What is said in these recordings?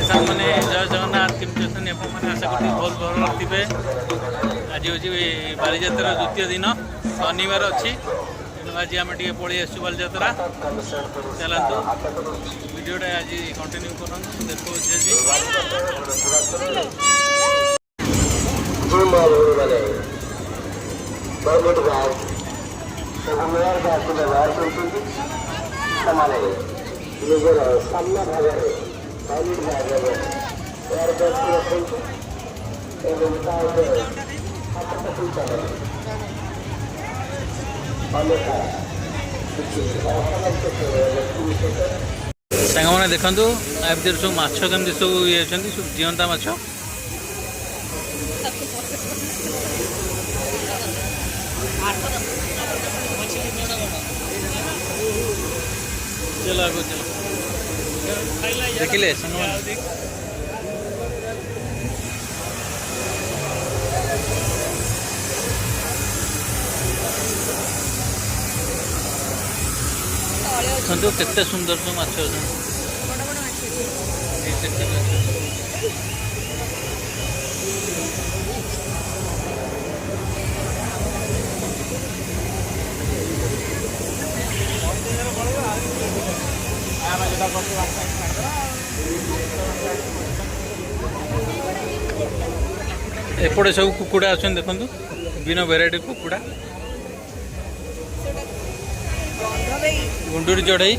सांग मैंने जय जगन्नाथ केमती अच्छे मैंने आशा करती बहुत भल थे। आज हूँ बालीजात्रा द्वितीय दिन शनिवार अच्छी तेणु आज आम टे पलि आसु बालीजात्रा चलतु वीडियोटा आज कंटिन्यू कर देखो ନିଜର ସାମ୍ନା ଭାଗରେ ଟଏଲେଟ୍ ଭାଗରେ ଏୟାର ବ୍ୟାଗ୍ ରଖନ୍ତୁ ଏବଂ ତା ଉପରେ ହାତ ପକାଇପାରେ ଅନ୍ୟଥା କିଛି ସାଙ୍ଗମାନେ ଦେଖନ୍ତୁ ଆ ଭିତରେ ସବୁ ମାଛ କେମିତି ସବୁ ଇଏ ଅଛନ୍ତି ସବୁ ଜିଅନ୍ତା ମାଛ चलो आगो चलो देखिले साଙ୍ଗମାନେ देखो केते सुंदर सब माछ एपटे सब कुकुड़ा अच्छे देखो विभिन्न भेराइटी कुकुड़ा गुंडूरी चढ़ई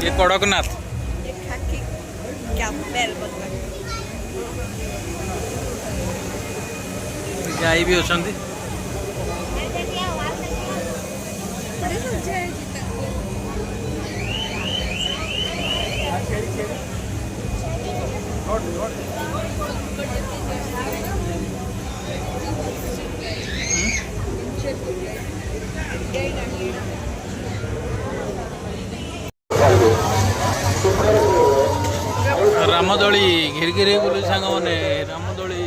ये कड़कनाथ गाई भी अच्छा रामदोली घिर घिर बोल सांग मैंने रामदोली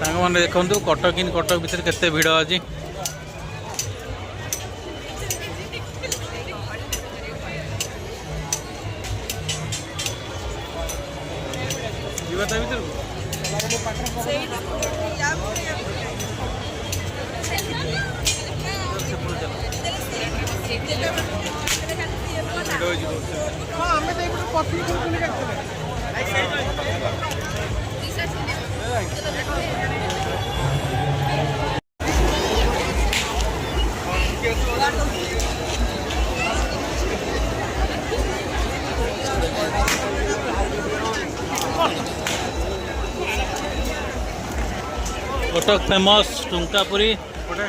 सांग मैंने देखो कटक इन कटक भितर केते भिड़ आज कटक फेमस टुंकापुरी एपटे